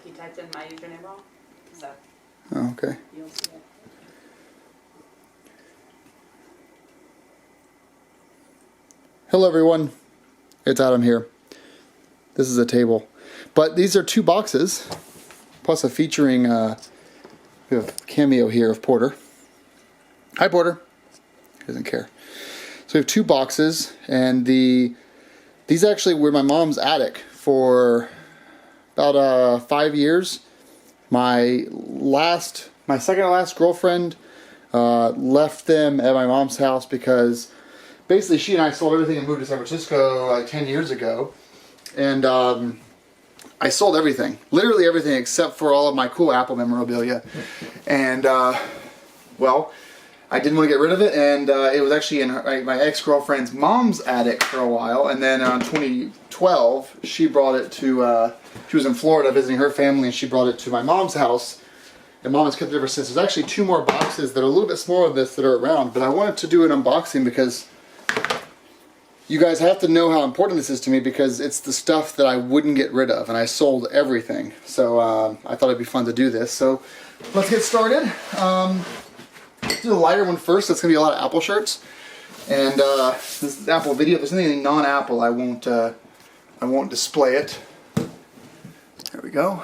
he typed in my username wrong. So. Oh, okay. You'll see it. Hello everyone, it's Adam here. This is a table, but these are 2 boxes, plus a featuring we have a cameo here of Porter. Hi Porter. He doesn't care. So we have 2 boxes, and these actually were my mom's attic for about 5 years. My second to last girlfriend left them at my mom's house because basically she and I sold everything and moved to San Francisco like 10 years ago. And I sold everything, literally everything except for all of my cool Apple memorabilia. And well, I didn't want to get rid of it, and it was actually in my ex-girlfriend's mom's attic for a while. And then in 2012, she brought it to, she was in Florida visiting her family, and she brought it to my mom's house. And Mom has kept it ever since. There's actually 2 more boxes that are a little bit smaller than this that are around, but I wanted to do an unboxing because you guys have to know how important this is to me, because it's the stuff that I wouldn't get rid of, and I sold everything. So I thought it'd be fun to do this. So let's get started. Let's do the lighter one first. That's gonna be a lot of Apple shirts, and this is Apple video. If there's anything non-Apple, I won't display it. There we go.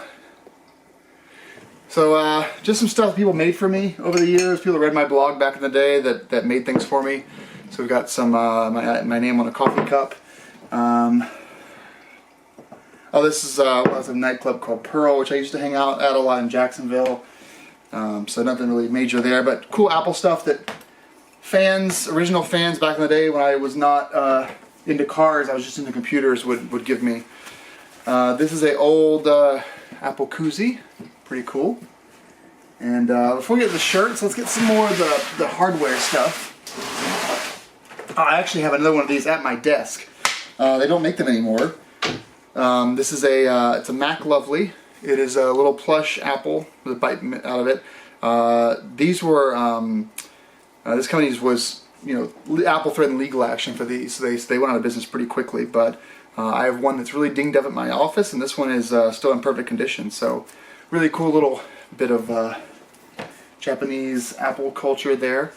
So just some stuff people made for me over the years. People that read my blog back in the day that made things for me. So we got some my name on a coffee cup. Oh, this is was a nightclub called Pearl, which I used to hang out at a lot in Jacksonville. So nothing really major there, but cool Apple stuff that original fans back in the day when I was not into cars, I was just into computers, would give me. This is a old Apple koozie, pretty cool. And before we get to the shirts, let's get some more of the hardware stuff. I actually have another one of these at my desk. They don't make them anymore. This is it's a Mac Lovely. It is a little plush Apple with a bite out of it. These were this company was, you know, Apple threatened legal action for these. So they went out of business pretty quickly. But I have one that's really dinged up at my office, and this one is still in perfect condition. So really cool little bit of Japanese Apple culture there.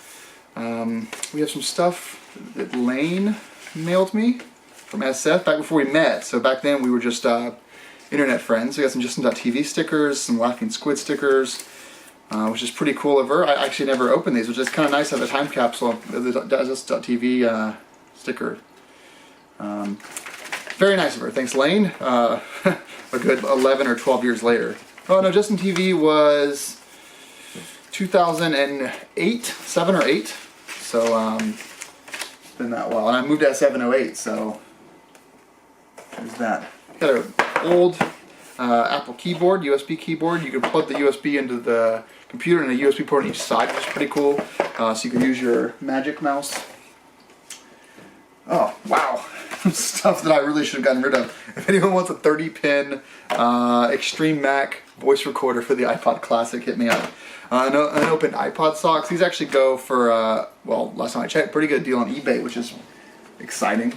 We have some stuff that Lane mailed me from SF back before we met. So back then we were just internet friends. We got some Justin.tv stickers, some Laughing Squid stickers, which is pretty cool of her. I actually never opened these, which is kind of nice to have a time capsule of the Justin.tv sticker. Very nice of her. Thanks, Lane. A good 11 or 12 years later. Oh no, Justin TV was 2008, 7 or 8. So it's been that while, and I moved at 708. So there's that. Got an old Apple keyboard, USB keyboard. You can plug the USB into the computer and a USB port on each side, which is pretty cool. So you can use your Magic Mouse. Oh wow, stuff that I really should have gotten rid of. If anyone wants a 30-pin Extreme Mac voice recorder for the iPod Classic, hit me up. Unopened iPod socks. These actually go for, well, last time I checked, pretty good deal on eBay, which is exciting.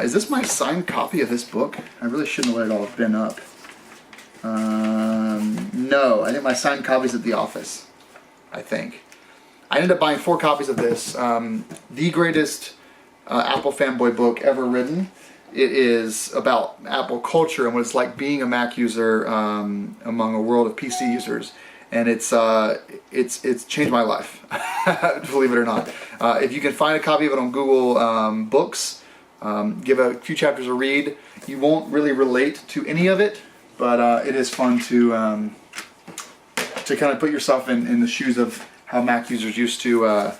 Is this my signed copy of this book? I really shouldn't let it all bin up. No, I think my signed copy's at the office, I think. I ended up buying 4 copies of this. The greatest Apple fanboy book ever written. It is about Apple culture and what it's like being a Mac user among a world of PC users. And it's changed my life, believe it or not. If you can find a copy of it on Google Books, give a few chapters a read. You won't really relate to any of it, but it is fun to kind of put yourself in the shoes of how Mac users used to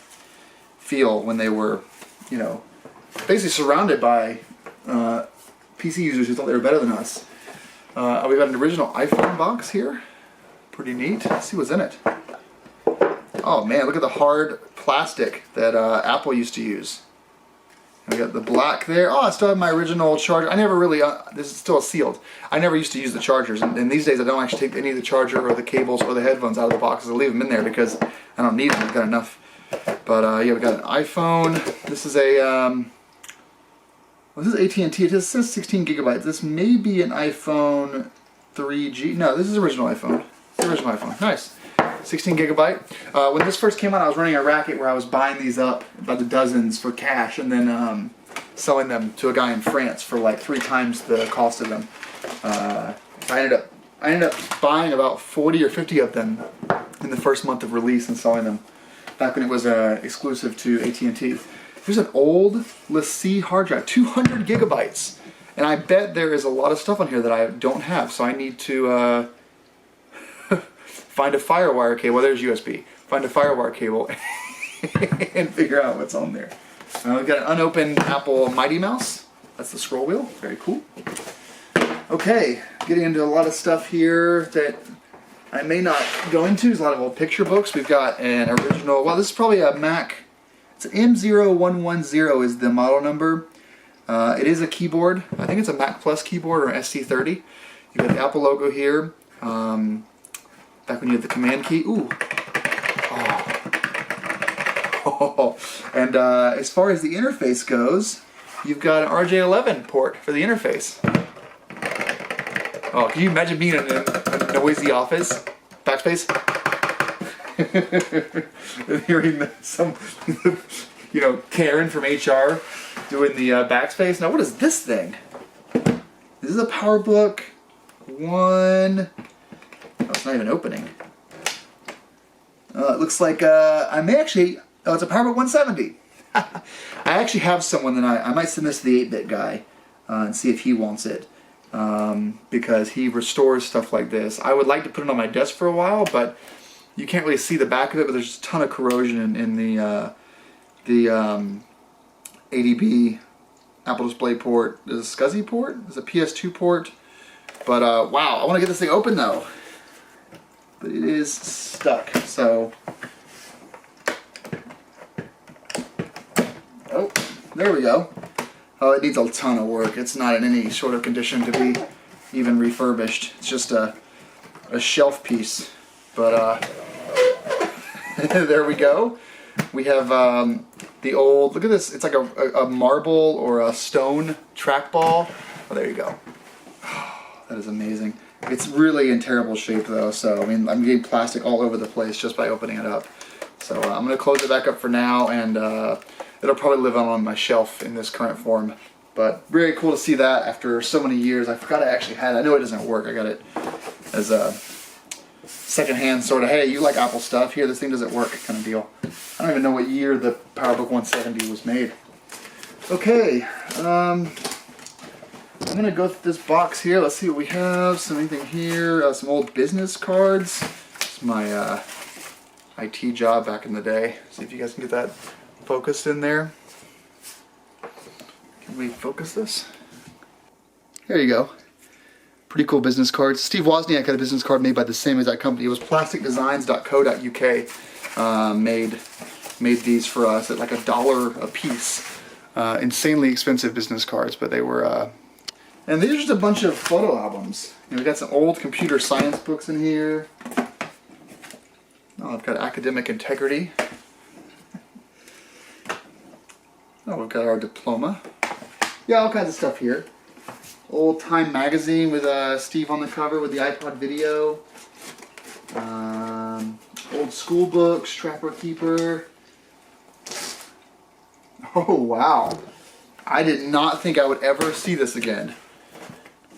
feel when they were, you know, basically surrounded by PC users who thought they were better than us. We've got an original iPhone box here. Pretty neat. Let's see what's in it. Oh man, look at the hard plastic that Apple used to use. And we got the black there. Oh, I still have my original charger. I never really, this is still sealed. I never used to use the chargers. And these days I don't actually take any of the charger or the cables or the headphones out of the boxes. I leave them in there because I don't need them. I've got enough. But yeah, we got an iPhone. This is a, well, this is AT&T. It says 16 gigabytes. This may be an iPhone 3G. No, this is the original iPhone. It's the original iPhone. Nice. 16 gigabyte. When this first came out, I was running a racket where I was buying these up by the dozens for cash and then selling them to a guy in France for like 3 times the cost of them. I ended up buying about 40 or 50 of them in the first month of release and selling them back when it was exclusive to AT&T. Here's an old LaCie hard drive, 200 gigabytes. And I bet there is a lot of stuff on here that I don't have, so I need to find a FireWire cable. Well, there's USB. Find a FireWire cable and figure out what's on there. We've got an unopened Apple Mighty Mouse. That's the scroll wheel. Very cool. Okay, getting into a lot of stuff here that I may not go into. There's a lot of old picture books. We've got an original, well, this is probably a Mac. It's an M0110 is the model number. It is a keyboard. I think it's a Mac Plus keyboard or an ST30. You've got the Apple logo here. Back when you had the command key. Ooh. Oh. And as far as the interface goes, you've got an RJ11 port for the interface. Oh, can you imagine being in a noisy office? Backspace? Hearing some, Karen from HR doing the backspace. Now, what is this thing? This is a PowerBook 1. Oh, it's not even opening. It looks like I may actually. Oh, it's a PowerBook 170. I actually have someone that I might send this to the 8-bit guy and see if he wants it. Because he restores stuff like this. I would like to put it on my desk for a while, but you can't really see the back of it, but there's a ton of corrosion in the ADB Apple Display port. There's a SCSI port, there's a PS2 port, but wow, I want to get this thing open though. But it is stuck, so... Oh, there we go. Oh, it needs a ton of work. It's not in any sort of condition to be even refurbished. It's just a shelf piece. But there we go. We have the old, look at this. It's like a marble or a stone trackball. Oh, there you go. That is amazing. It's really in terrible shape though, so I mean, I'm getting plastic all over the place just by opening it up. So I'm going to close it back up for now, and it'll probably live on my shelf in this current form. But very cool to see that after so many years. I forgot I actually had it. I know it doesn't work. I got it as a secondhand sort of, hey, you like Apple stuff, here, this thing doesn't work kind of deal. I don't even know what year the PowerBook 170 was made. Okay, I'm going to go through this box here. Let's see what we have. Anything here, some old business cards. It's my IT job back in the day. See if you guys can get that focused in there. Can we focus this? There you go. Pretty cool business cards. Steve Wozniak had a business card made by the same exact company. It was plasticdesigns.co.uk made these for us at like $1 a piece. Insanely expensive business cards, but they were... And these are just a bunch of photo albums. We got some old computer science books in here. Oh, I've got academic integrity. Oh, we've got our diploma. Yeah, all kinds of stuff here. Old Time magazine with Steve on the cover with the iPod video. Old school books, Trapper Keeper. Oh, wow. I did not think I would ever see this again.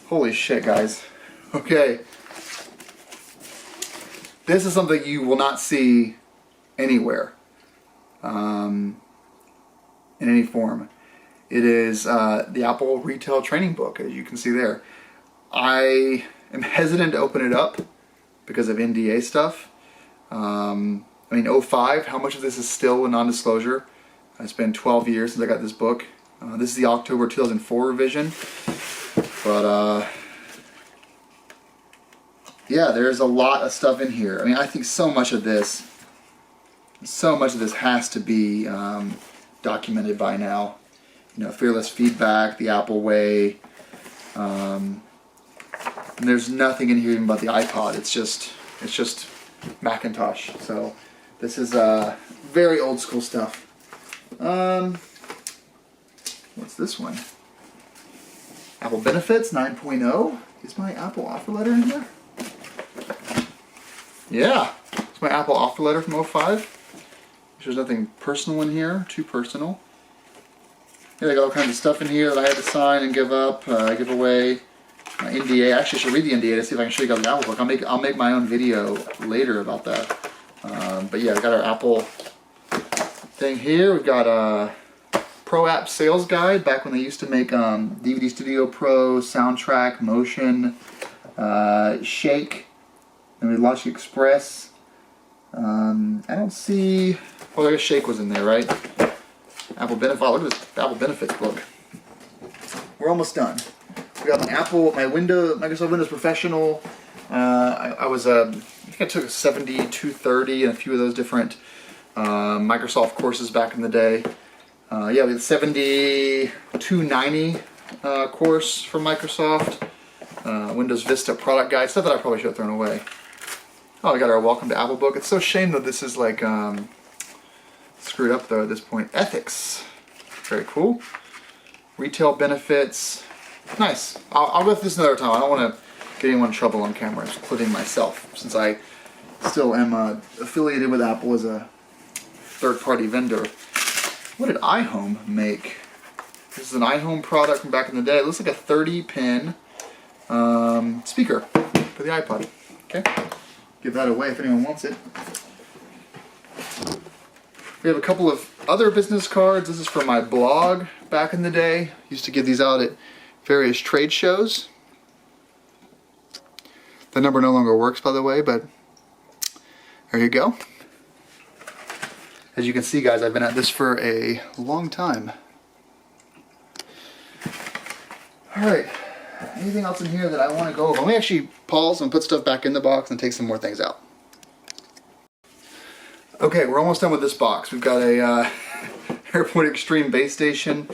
Holy shit, guys. Okay. This is something you will not see anywhere in any form. It is the Apple Retail Training Book, as you can see there. I am hesitant to open it up because of NDA stuff. I mean, 05, how much of this is still a non-disclosure? It's been 12 years since I got this book. This is the October 2004 revision. But, yeah, there's a lot of stuff in here. I mean, I think so much of this has to be documented by now. You know, fearless feedback, the Apple way. And there's nothing in here even about the iPod. It's just Macintosh. So this is very old school stuff. What's this one? Apple Benefits 9.0. Is my Apple offer letter in here? Yeah, it's my Apple offer letter from '05. There's nothing personal in here, too personal. Yeah, they got all kinds of stuff in here that I had to sign and give up, give away. My NDA. Actually, I should read the NDA to see if I can show you guys the Apple book. I'll make my own video later about that. But yeah, we got our Apple thing here. We've got a Pro App Sales Guide, back when they used to make DVD Studio Pro, Soundtrack, Motion, Shake, and we Logic Express. I don't see. Well, I guess Shake was in there, right? Apple Benefit. Oh, look at this Apple Benefits book. We're almost done. We got my Microsoft Windows Professional. I think I took a 70-230 and a few of those different Microsoft courses back in the day. Yeah, we had the 70-290 course from Microsoft. Windows Vista product guide, stuff that I probably should have thrown away. Oh, we got our Welcome to Apple book. It's so a shame that this is like screwed up though at this point. Ethics, very cool. Retail benefits, nice. I'll go through this another time. I don't want to get anyone in trouble on camera, including myself, since I still am affiliated with Apple as a third-party vendor. What did iHome make? This is an iHome product from back in the day. It looks like a 30-pin speaker for the iPod. Okay, give that away if anyone wants it. We have a couple of other business cards. This is from my blog back in the day. Used to give these out at various trade shows. The number no longer works, by the way, but there you go. As you can see, guys, I've been at this for a long time. Alright, anything else in here that I want to go over? Let me actually pause and put stuff back in the box and take some more things out. Okay, we're almost done with this box. We've got a Airport Extreme base station.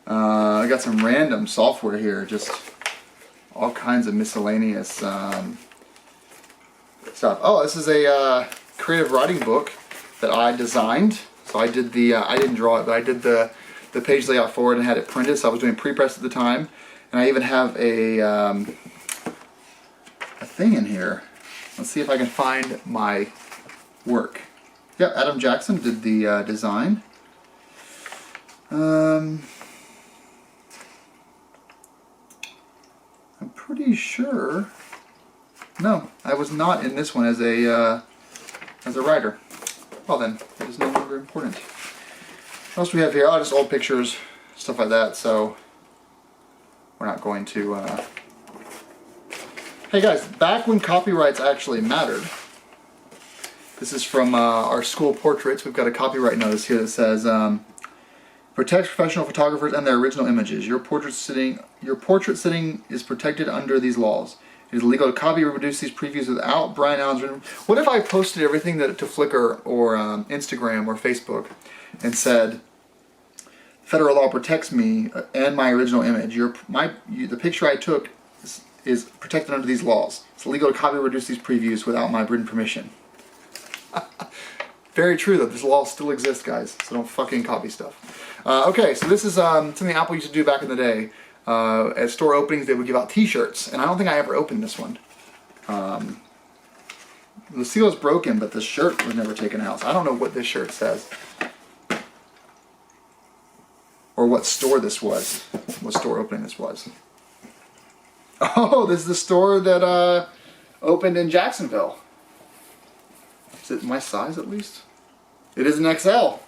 I got some random software here, just all kinds of miscellaneous stuff. Oh, this is a creative writing book that I designed. So I did the, I didn't draw it, but I did the page layout for it and had it printed. So I was doing pre-press at the time. And I even have a thing in here. Let's see if I can find my work. Yep, Adam Jackson did the design. I'm pretty sure. No, I was not in this one as a writer. Well then, it is no longer important. What else do we have here? Oh, just old pictures, stuff like that. So we're not going to. Hey guys, back when copyrights actually mattered. This is from our school portraits. We've got a copyright notice here that says, protects professional photographers and their original images. Your portrait sitting is protected under these laws. It is illegal to copy or reproduce these previews without Brian Allen's written. What if I posted everything to Flickr or Instagram or Facebook and said, federal law protects me and my original image. The picture I took is protected under these laws. It's illegal to copy or reproduce these previews without my written permission. Very true though, this law still exists, guys, so don't fucking copy stuff. Okay, so this is something Apple used to do back in the day. At store openings they would give out t-shirts, and I don't think I ever opened this one. The seal is broken, but the shirt was never taken out, so I don't know what this shirt says. Or what store this was. What store opening this was. Oh, this is the store that opened in Jacksonville. Is it my size at least? It is an XL.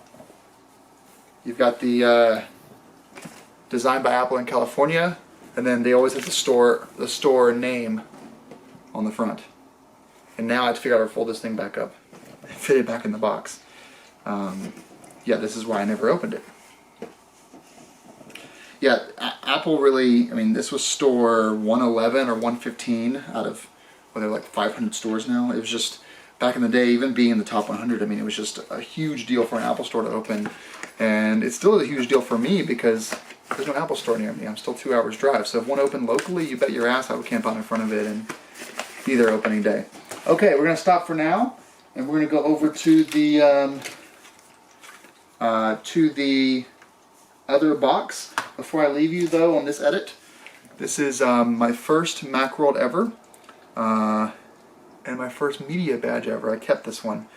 You've got the designed by Apple in California, and then they always have the store name on the front. And now I have to figure out how to fold this thing back up and fit it back in the box. Yeah, this is why I never opened it. Yeah, Apple really, I mean, this was store 111 or 115 out of, well, they're like 500 stores now. It was just, back in the day, even being in the top 100, I mean, it was just a huge deal for an Apple store to open. And it's still a huge deal for me because there's no Apple store near me. I'm still 2 hours drive. So if one opened locally, you bet your ass I would camp out in front of it and be there opening day. Okay, we're going to stop for now, and we're going to go over to the other box. Before I leave you though on this edit, This is my first Macworld ever, and my first media badge ever. I kept this one,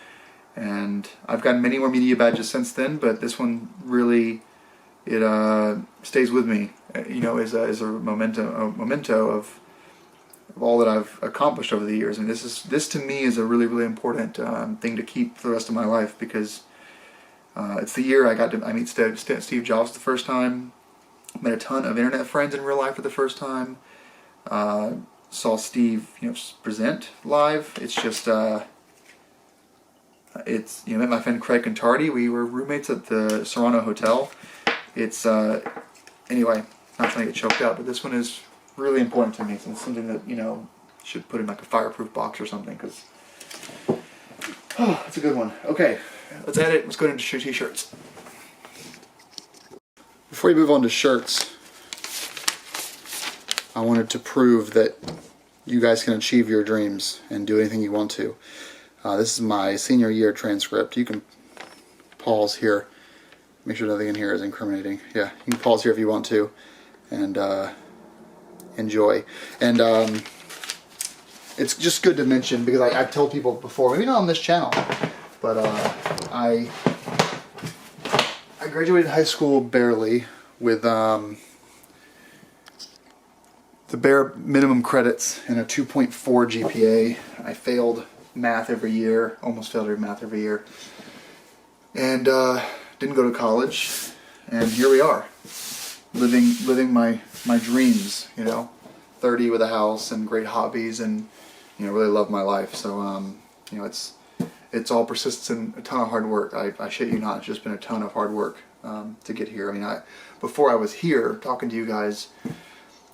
and I've gotten many more media badges since then, but this one really, it stays with me. You know, is a memento of all that I've accomplished over the years. And this to me is a really important thing to keep for the rest of my life, because it's the year I got to meet Steve Jobs the first time. Met a ton of internet friends in real life for the first time. Saw Steve, present live. It's just, met my friend Craig Contardi. We were roommates at the Serrano Hotel. It's, anyway, not trying to get choked out, but this one is really important to me. It's something that, should put in like a fireproof box or something, because, it's a good one. Okay, let's add it. Let's go into t-shirts. Before we move on to shirts, I wanted to prove that you guys can achieve your dreams and do anything you want to. This is my senior year transcript. You can pause here. Make sure nothing in here is incriminating. Yeah, you can pause here if you want to, and enjoy. And it's just good to mention, because I've told people before, maybe not on this channel, but I graduated high school barely with the bare minimum credits and a 2.4 GPA. I failed math every year, almost failed math every year, and didn't go to college, and here we are, living my dreams, 30 with a house and great hobbies, and really love my life. So it's all persistence and a ton of hard work. I shit you not, it's just been a ton of hard work to get here. Before I was here talking to you guys,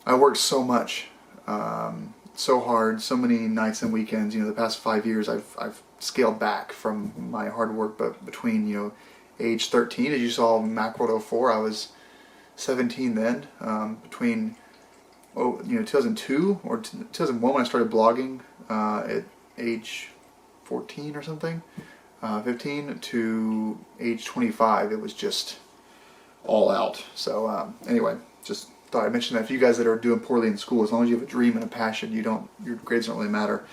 I worked so much, so hard, so many nights and weekends. The past 5 years I've scaled back from my hard work, but between age 13, as you saw Macworld 04, I was 17 then. Between 2002 or 2001 when I started blogging at age 14 or something, 15 to age 25, it was just all out. So anyway, just thought I'd mention that for you guys that are doing poorly in school. As long as you have a dream and a passion, your grades don't really matter.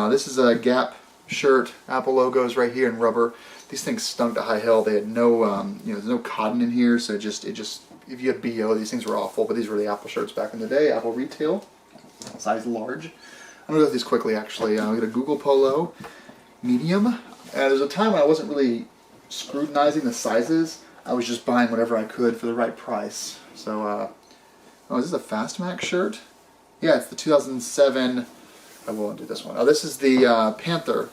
This is a Gap shirt, Apple logos right here in rubber. These things stunk to high hell. They had no, there's no cotton in here, so it just if you have BO, these things were awful. But these were the Apple shirts back in the day, Apple retail, size large. I'm gonna go through these quickly. Actually, I got a Google Polo, medium. There's a time when I wasn't really scrutinizing the sizes. I was just buying whatever I could for the right price. So, oh, is this a Fastmax shirt? Yeah, it's the 2007. I won't do this one. Oh, this is the Panther,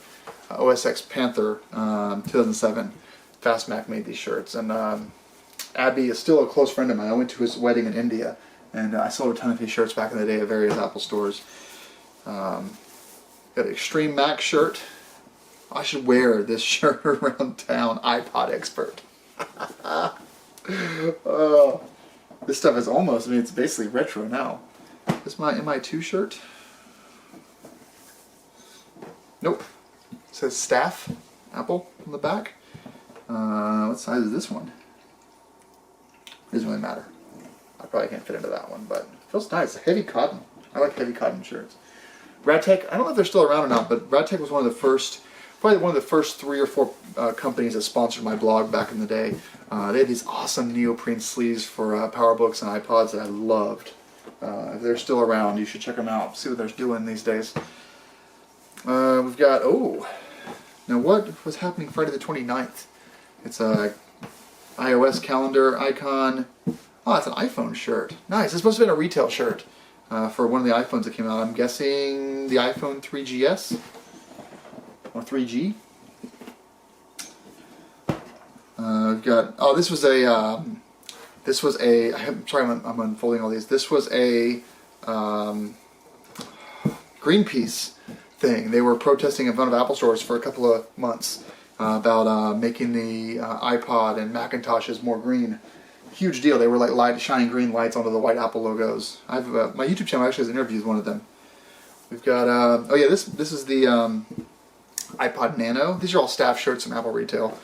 OSX Panther, 2007. Fastmax made these shirts, and Abby is still a close friend of mine. I went to his wedding in India, and I sold a ton of his shirts back in the day at various Apple stores. Got an Extreme Mac shirt. I should wear this shirt around town. iPod expert. Oh, this stuff is almost, it's basically retro now. This is my MI2 shirt. Nope. It says Staff, Apple on the back. What size is this one? Doesn't really matter. I probably can't fit into that one, but it feels nice. Heavy cotton. I like heavy cotton shirts. Radtech, I don't know if they're still around or not, but Radtech was one of the first, probably one of the first 3 or 4 companies that sponsored my blog back in the day. They had these awesome neoprene sleeves for PowerBooks and iPods that I loved. If they're still around, you should check them out, see what they're doing these days. We've got, now what was happening Friday the 29th? It's a iOS calendar icon. Oh, it's an iPhone shirt. Nice. It's supposed to be a retail shirt for one of the iPhones that came out. I'm guessing the iPhone 3GS or 3G. We've got, oh, this was a, I'm sorry, I'm unfolding all these. This was a Greenpeace thing. They were protesting in front of Apple stores for a couple of months about making the iPod and Macintoshes more green. Huge deal. They were like shining green lights onto the white Apple logos. I've my YouTube channel actually has an interview with one of them. We've got oh yeah, this is the iPod Nano. These are all staff shirts from Apple Retail.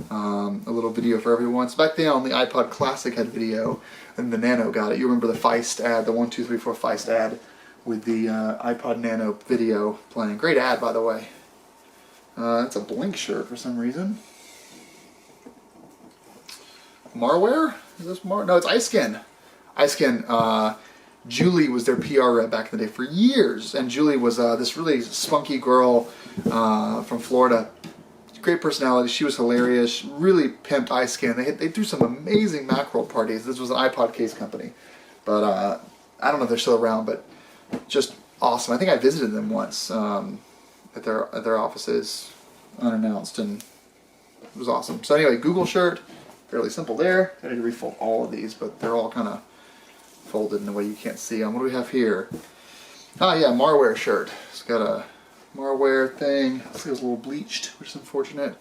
A little video for everyone. So back then on the iPod Classic had video, and the Nano got it. You remember the Feist ad, the 1, 2, 3, 4 Feist ad with the iPod Nano video playing. Great ad, by the way. That's a Blink shirt for some reason. Marware? Is this Mar? No, it's iSkin. iSkin. Julie was their PR rep back in the day for years, and Julie was this really spunky girl from Florida. Great personality. She was hilarious. Really pimped iSkin. They threw some amazing Macworld parties. This was an iPod case company, but I don't know if they're still around. But just awesome. I think I visited them once at their offices, unannounced, and it was awesome. So anyway, Google shirt, fairly simple there. I need to refold all of these, but they're all kind of folded in a way you can't see them. What do we have here? Ah, yeah, Marware shirt. It's got a Marware thing. It was a little bleached, which is unfortunate.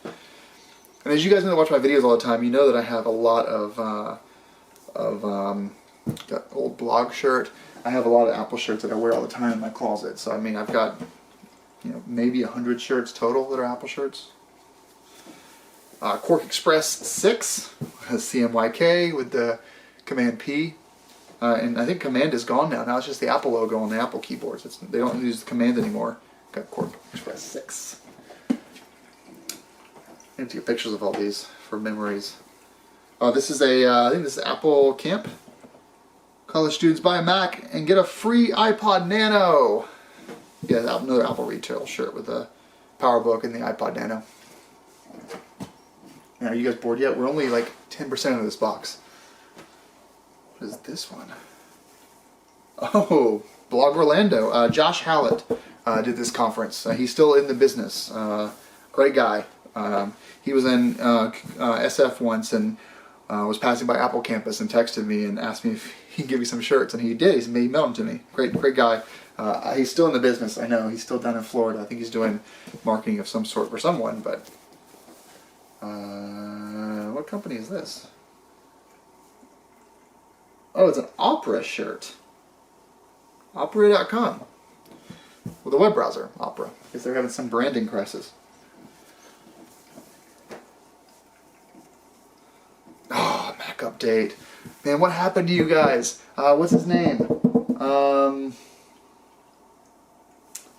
And as you guys know that watch my videos all the time, you know that I have a lot of got old blog shirt. I have a lot of Apple shirts that I wear all the time in my closet. So I mean, I've got maybe 100 shirts total that are Apple shirts. Quark Express 6 has CMYK with the Command P. And I think Command is gone now. Now it's just the Apple logo on the Apple keyboards. They don't use the Command anymore. Got Quark Express 6. I need to get pictures of all these for memories. This is I think this is Apple Camp. College students buy a Mac and get a free iPod Nano. Yeah, another Apple Retail shirt with a PowerBook and the iPod Nano. Now, are you guys bored yet? We're only like 10% of this box. What is this one? Oh, Blog Orlando. Josh Hallett did this conference. He's still in the business. Great guy. He was in SF once and was passing by Apple campus and texted me and asked me if he could give me some shirts, and he did. He mailed them to me. Great guy. He's still in the business. I know. He's still down in Florida. I think he's doing marketing of some sort for someone, but what company is this? Oh, it's an Opera shirt. Opera.com. With a web browser, Opera. I guess they're having some branding crisis. Oh, Mac update. Man, what happened to you guys? What's his name? Can't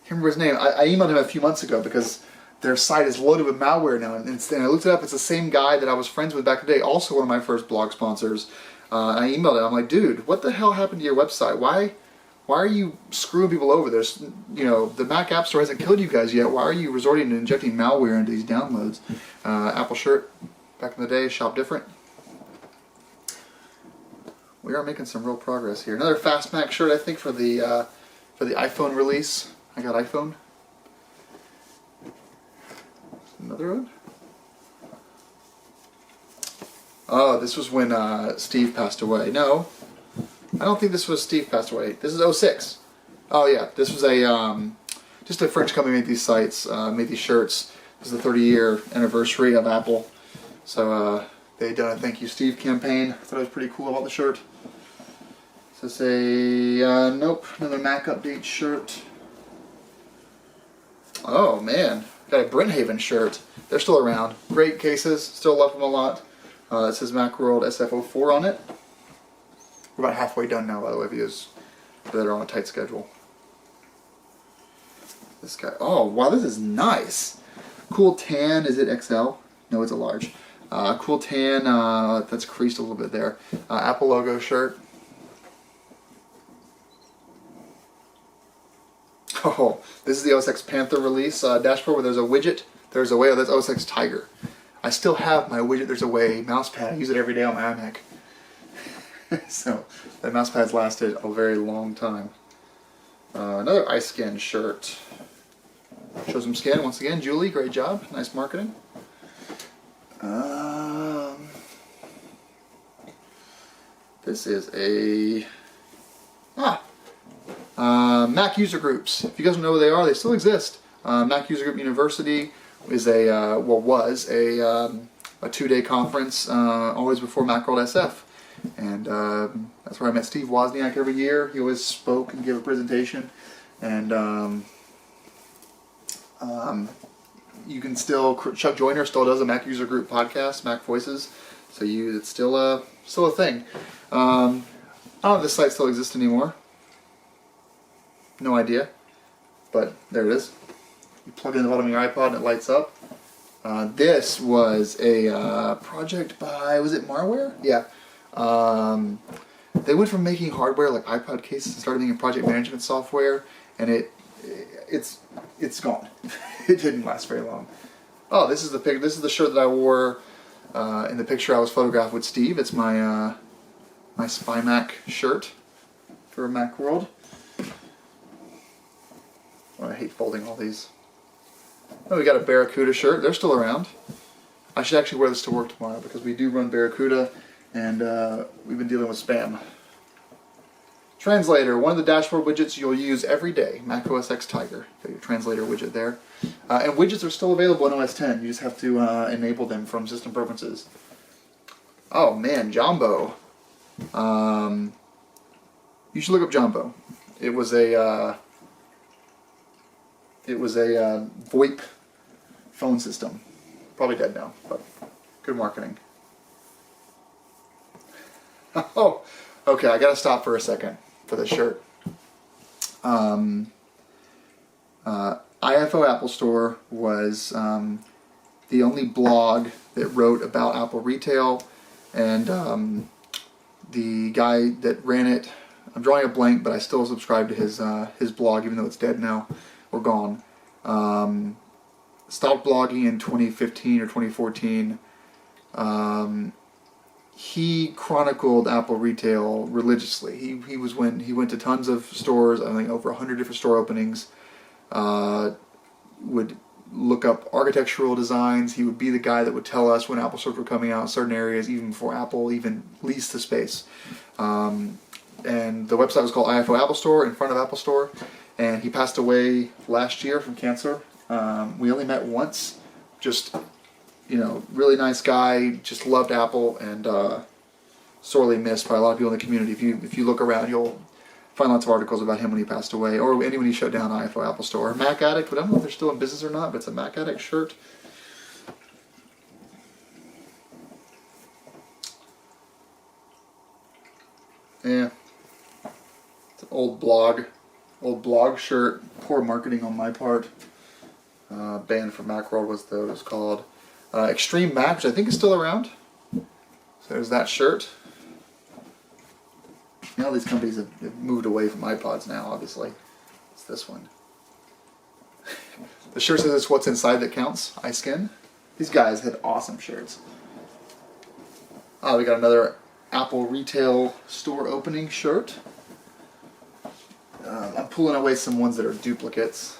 remember his name. I emailed him a few months ago because their site is loaded with malware now. And I looked it up. It's the same guy that I was friends with back in the day. Also one of my first blog sponsors. I emailed him. I'm like, dude, what the hell happened to your website? Why are you screwing people over? There's, the Mac App Store hasn't killed you guys yet. Why are you resorting to injecting malware into these downloads? Apple shirt, back in the day, shop different. We are making some real progress here. Another Fast Mac shirt, I think, for the iPhone release. I got iPhone. Another one. Oh, this was when Steve passed away. No, I don't think this was Steve passed away. This is 06. Oh yeah, this was just a French company made these sites, made these shirts. This is the 30-year anniversary of Apple. So they done a Thank You Steve campaign. I thought it was pretty cool about the shirt. So say, nope, another Mac update shirt. Oh man, got a Brenthaven shirt. They're still around. Great cases, still love them a lot. It says Macworld SF04 on it. We're about halfway done now, by the way, videos that are on a tight schedule. This guy, oh wow, this is nice. Cool tan, is it XL? No, it's a large. Cool tan, that's creased a little bit there. Apple logo shirt. Oh, this is the OS X Panther release dashboard where there's a widget. There's a way, oh, that's OS X Tiger. I still have my widget, there's a way mouse pad. I use it every day on my iMac. So that mouse pad's lasted a very long time. Another iSkin shirt. Show some skin once again. Julie, great job. Nice marketing. This is a Mac user groups. If you guys don't know who they are, they still exist. Mac User Group University is was a 2-day conference always before Macworld SF. And that's where I met Steve Wozniak every year. He always spoke and gave a presentation. And you can still, Chuck Joyner still does a Mac User Group podcast, Mac Voices. So it's still a thing. I don't know if this site still exists anymore. No idea. But there it is. You plug it in the bottom of your iPod and it lights up. This was a project by, was it Marware? Yeah. They went from making hardware like iPod cases and started making project management software, and it's gone. It didn't last very long. Oh, this is the shirt that I wore in the picture I was photographed with Steve. It's my my Spy Mac shirt for Macworld. Oh, I hate folding all these. Oh, we got a Barracuda shirt. They're still around. I should actually wear this to work tomorrow because we do run Barracuda, and we've been dealing with spam. Translator, one of the dashboard widgets you'll use every day. Mac OS X Tiger. Got your translator widget there. And widgets are still available in OS 10. You just have to enable them from system preferences. Oh man, Jumbo. You should look up Jumbo. It was a VoIP phone system. Probably dead now, but good marketing. Oh, okay, I gotta stop for a second for this shirt. IFO Apple Store was the only blog that wrote about Apple retail, and the guy that ran it, I'm drawing a blank, but I still subscribe to his blog, even though it's dead now or gone. Stopped blogging in 2015 or 2014. He chronicled Apple retail religiously. He went to tons of stores, I think over 100 different store openings. Would look up architectural designs. He would be the guy that would tell us when Apple stores were coming out in certain areas, even before Apple even leased the space. And the website was called IFO Apple Store, in front of Apple Store. And he passed away last year from cancer. We only met once. Just, really nice guy. Just loved Apple, and sorely missed by a lot of people in the community. If you look around, you'll find lots of articles about him when he passed away, or when he shut down IFO Apple Store. Mac Addict, but I don't know if they're still in business or not, but it's a Mac Addict shirt. Yeah. It's an old blog shirt. Poor marketing on my part. Banned from Macworld was what it was called. Extreme Mac, which I think is still around. So there's that shirt. All these companies have moved away from iPods now, obviously. It's this one. The shirt says it's what's inside that counts, iSkin. These guys had awesome shirts. We got another Apple retail store opening shirt. I'm pulling away some ones that are duplicates.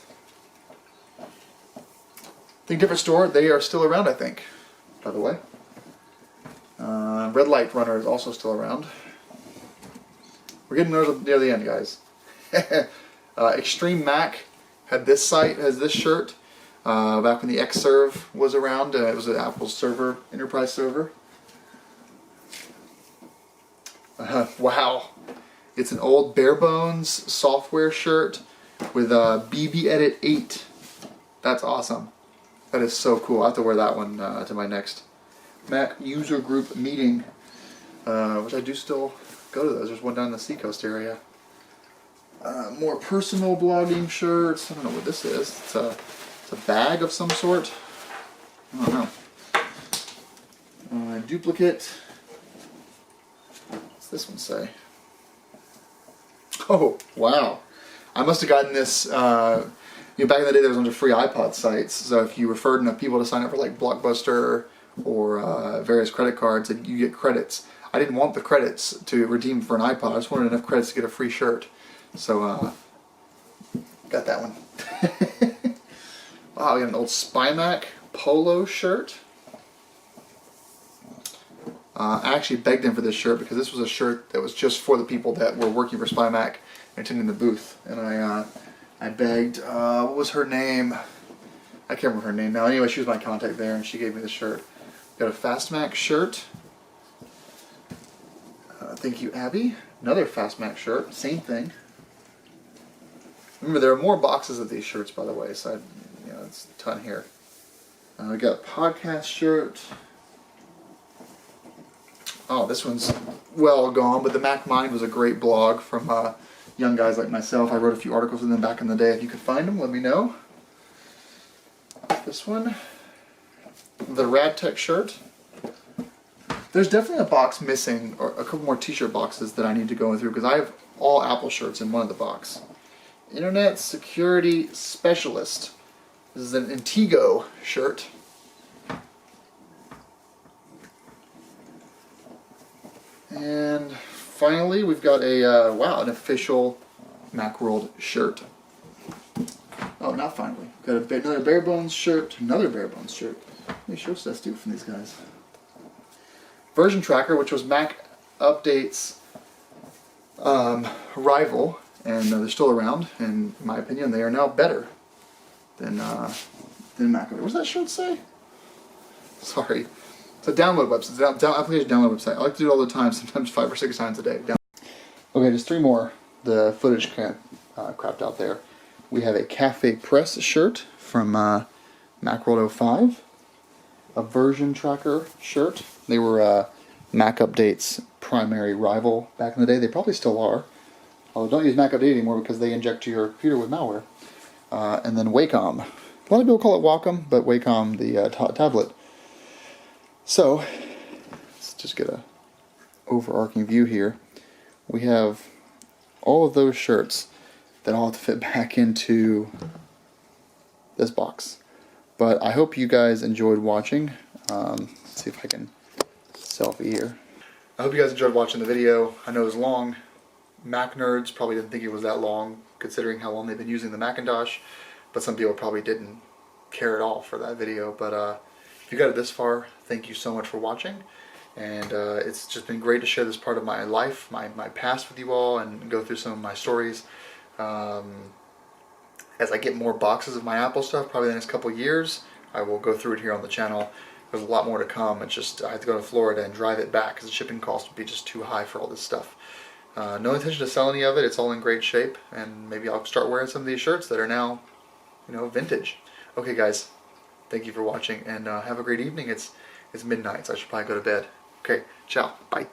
Think Different Store, they are still around, I think, by the way. Red Light Runner is also still around. We're getting near the end, guys. Extreme Mac had this site, has this shirt, back when the Xserve was around. It was an Apple server, enterprise server. Wow. It's an old bare bones software shirt with BB Edit 8. That's awesome. That is so cool. I have to wear that one to my next Mac User Group meeting, which I do still go to those. There's one down in the Seacoast area. More personal blogging shirts. I don't know what this is. It's a bag of some sort. I don't know. Duplicate. What's this one say? Oh, wow. I must have gotten this, back in the day there was a bunch of free iPod sites, so if you referred enough people to sign up for like Blockbuster or various credit cards, you get credits. I didn't want the credits to redeem for an iPod, I just wanted enough credits to get a free shirt. So, got that one. Wow, we got an old Spy Mac polo shirt. I actually begged him for this shirt because this was a shirt that was just for the people that were working for Spy Mac and attending the booth. And I begged, what was her name? I can't remember her name now. Anyway, she was my contact there and she gave me the shirt. Got a Fast Mac shirt. Thank you, Abby. Another Fast Mac shirt. Same thing. Remember, there are more boxes of these shirts, by the way, so it's a ton here. We got a podcast shirt. Oh, this one's well gone, but the Mac Mind was a great blog from young guys like myself. I wrote a few articles with them back in the day. If you could find them, let me know. This one, the Rad Tech shirt. There's definitely a box missing, or a couple more t-shirt boxes that I need to go through, because I have all Apple shirts in one of the box. Internet Security Specialist. This is an Intego shirt. And finally, we've got a, wow, an official Macworld shirt. Oh, not finally. We've got another Bare Bones shirt, another Bare Bones shirt. How many shirts did I steal from these guys? Version Tracker, which was Mac Update's rival, and they're still around. And in my opinion, they are now better than Mac Update. What does that shirt say? Sorry. It's a download website. It's an application download website. I like to do it all the time, sometimes 5 or 6 times a day. Okay, just 3 more. The footage crapped out there. We have a Cafe Press shirt from Macworld 05. A Version Tracker shirt. They were Mac Update's primary rival back in the day. They probably still are. Although don't use Mac Update anymore because they inject your computer with malware. And then Wacom. A lot of people call it Wacom, but Wacom, the tablet. So, let's just get a overarching view here. We have all of those shirts that all have to fit back into this box. But I hope you guys enjoyed watching. Let's see if I can selfie here. I hope you guys enjoyed watching the video. I know it was long. Mac nerds probably didn't think it was that long, considering how long they've been using the Macintosh. But some people probably didn't care at all for that video. But if you got it this far, thank you so much for watching. And it's just been great to share this part of my life, my past with you all, and go through some of my stories. As I get more boxes of my Apple stuff, probably the next couple years, I will go through it here on the channel. There's a lot more to come. It's just, I have to go to Florida and drive it back because the shipping cost would be just too high for all this stuff. No intention to sell any of it. It's all in great shape, and maybe I'll start wearing some of these shirts that are now, you know, vintage. Okay, guys, thank you for watching, and have a great evening. It's midnight, so I should probably go to bed. Okay, ciao, bye.